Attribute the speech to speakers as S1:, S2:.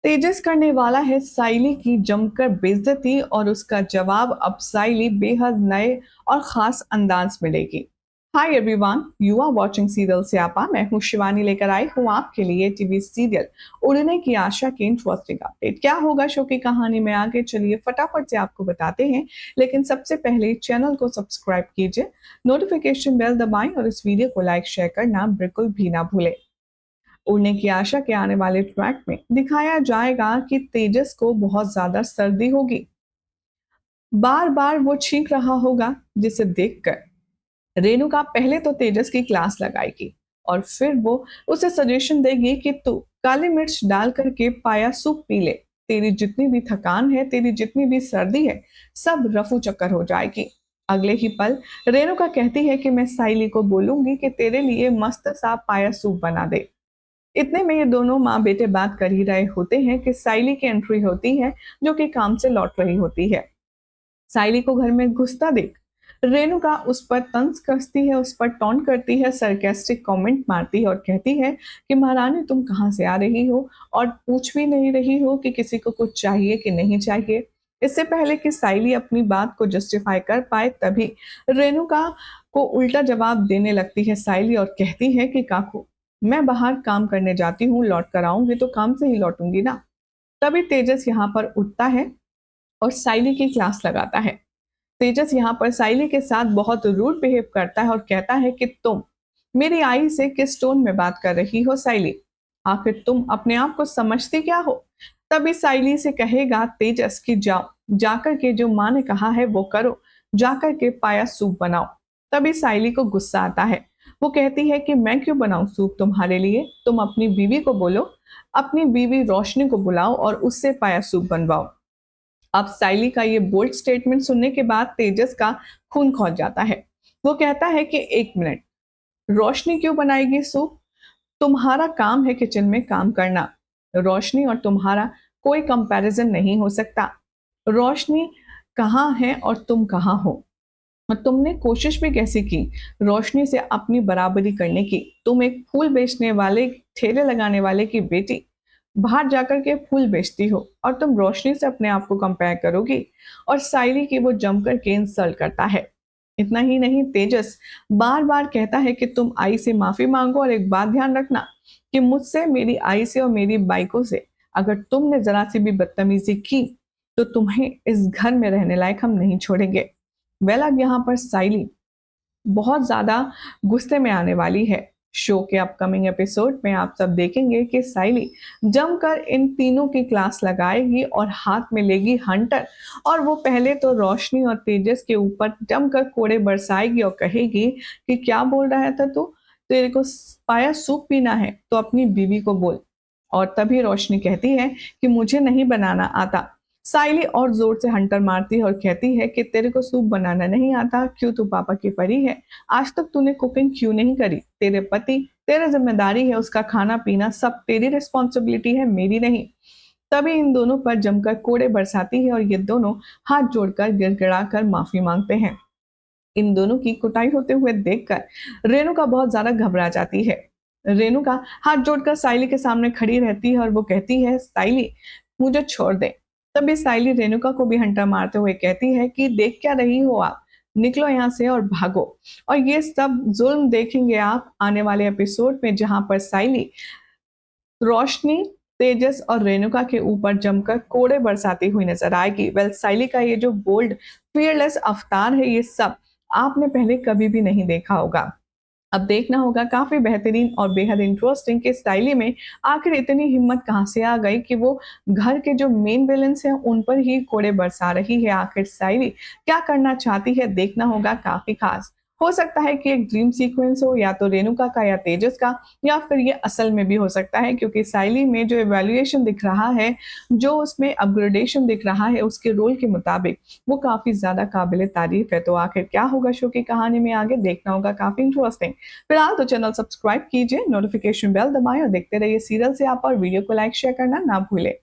S1: तेजस करने वाला है साइली की जमकर बेइज्जती और उसका जवाब अब साइली बेहद नए और खास अंदाज में देगी। Hi everyone, you are watching serial Siyapa. मैं हूं शिवानी, लेकर आई हूं आपके लिए टीवी सीरियल उड़ने की आशा की इंटरेस्टिंग अपडेट। क्या होगा शो की कहानी में आगे, चलिए फटाफट से आपको बताते हैं। लेकिन सबसे पहले चैनल को सब्सक्राइब कीजिए, नोटिफिकेशन बेल दबाएं और इस वीडियो को लाइक शेयर करना बिल्कुल भी ना भूलें। उड़ने की आशा के आने वाले ट्रैक में दिखाया जाएगा कि तेजस को बहुत ज्यादा सर्दी होगी। बार बार वो छींक रहा होगा, जिसे देखकर रेणुका पहले तो तेजस की क्लास लगाएगी और फिर वो उसे सजेशन देगी कि तू काली मिर्च डाल करके पाया सूप पी ले। तेरी जितनी भी थकान है, तेरी जितनी भी सर्दी है, सब रफू चक्कर हो जाएगी। अगले ही पल रेणुका कहती है कि मैं साइली को बोलूंगी कि तेरे लिए मस्त सा पाया सूप बना दे। इतने में ये दोनों माँ बेटे बात कर ही रहे होते हैं कि साइली की एंट्री होती है, जो कि काम से लौट रही होती है। साइली को घर में घुसता देख रेणुका उस पर तंज कसती है, उस पर टॉन्ट करती है, सरकास्टिक कमेंट मारती है और कहती है कि महारानी तुम कहाँ से आ रही हो और पूछ भी नहीं रही हो कि किसी को कुछ चाहिए कि नहीं चाहिए। इससे पहले कि साइली अपनी बात को जस्टिफाई कर पाए, तभी रेणुका को उल्टा जवाब देने लगती है साइली और कहती है कि काकू, मैं बाहर काम करने जाती हूँ, लौट कर आऊंगी तो काम से ही लौटूंगी ना। तभी तेजस यहाँ पर उठता है और साइली की क्लास लगाता है। तेजस यहाँ पर साइली के साथ बहुत रूड बिहेव करता है और कहता है कि तुम मेरी आई से किस टोन में बात कर रही हो साइली, आखिर तुम अपने आप को समझती क्या हो। तभी साइली से कहेगा तेजस की जाओ, जाकर के जो माँ ने कहा है वो करो, जाकर के पाया सूप बनाओ। तभी साइली को गुस्सा आता है। वो कहती है कि मैं क्यों बनाऊं सूप तुम्हारे लिए, तुम अपनी बीवी को बोलो, अपनी बीवी रोशनी को बुलाओ और उससे पाया सूप बनवाओ। अब साइली का ये बोल्ड स्टेटमेंट सुनने के बाद तेजस का खून खौल जाता है। वो कहता है कि एक मिनट, रोशनी क्यों बनाएगी सूप? तुम्हारा काम है किचन में काम करना। रोशनी और तुम्हारा कोई कंपैरिजन नहीं हो सकता। रोशनी कहाँ है और तुम कहाँ हो? और तुमने कोशिश भी कैसी की रोशनी से अपनी बराबरी करने की? तुम एक फूल बेचने वाले, ठेले लगाने वाले की बेटी, बाहर जाकर के फूल बेचती हो और तुम रोशनी से अपने आप को कंपेयर करोगी। और साइली की वो जमकर के इंसल्ट करता है। इतना ही नहीं, तेजस बार बार कहता है कि तुम आई से माफी मांगो और एक बात ध्यान रखना कि मुझसे, मेरी आई से और मेरी बाइकों से अगर तुमने जरा सी भी बदतमीजी की तो तुम्हें इस घर में रहने लायक हम नहीं छोड़ेंगे। वेल, अब यहाँ पर साइली बहुत ज्यादा गुस्से में आने वाली है। शो के अपकमिंग एपिसोड में आप सब देखेंगे कि साइली जमकर इन तीनों की क्लास लगाएगी और हाथ में लेगी हंटर। और वो पहले तो रोशनी और तेजस के ऊपर जमकर कोड़े बरसाएगी और कहेगी कि क्या बोल रहा था तू, तेरे को पाया सूप पीना है तो अपनी बीवी को बोल। और तभी रोशनी कहती है कि मुझे नहीं बनाना आता। साइली और जोर से हंटर मारती है और कहती है कि तेरे को सूप बनाना नहीं आता, क्यों तू पापा की परी है? आज तक तूने कुकिंग क्यों नहीं करी? तेरे पति, तेरी जिम्मेदारी है, उसका खाना पीना सब तेरी रिस्पॉन्सिबिलिटी है, मेरी नहीं। तभी इन दोनों पर जमकर कोड़े बरसाती है और ये दोनों हाथ जोड़कर गिड़गिड़ा कर माफी मांगते हैं। इन दोनों की कुटाई होते हुए देखकर रेणुका बहुत ज्यादा घबरा जाती है। रेणुका हाथ जोड़कर साइली के सामने खड़ी रहती है और वो कहती है, साइली मुझे छोड़ दे। तभी साइली रेणुका को भी हंटर मारते हुए कहती है कि देख क्या रही हो आप, निकलो यहाँ से और भागो। और ये सब जुल्म देखेंगे आप आने वाले एपिसोड में, जहां पर साइली रोशनी, तेजस और रेणुका के ऊपर जमकर कोड़े बरसाती हुई नजर आएगी। वेल, साइली का ये जो बोल्ड फियरलेस अवतार है, ये सब आपने पहले कभी भी नहीं देखा होगा। अब देखना होगा काफी बेहतरीन और बेहद इंटरेस्टिंग कि साइली में आखिर इतनी हिम्मत कहां से आ गई कि वो घर के जो मेन विलेंस हैं उन पर ही कोड़े बरसा रही है। आखिर साइली क्या करना चाहती है, देखना होगा काफी खास। हो सकता है कि एक ड्रीम सीक्वेंस हो, या तो रेणुका का या तेजस का, या फिर ये असल में भी हो सकता है, क्योंकि साइली में जो एवेल्युएशन दिख रहा है, जो उसमें अपग्रेडेशन दिख रहा है उसके रोल के मुताबिक, वो काफी ज्यादा काबिल तारीफ है। तो आखिर क्या होगा शो की कहानी में आगे, देखना होगा काफी इंटरेस्टिंग। फिलहाल तो चैनल सब्सक्राइब कीजिए, नोटिफिकेशन बेल दबाएं और देखते रहिए सीरियल से आप, और वीडियो को लाइक शेयर करना ना भूलें।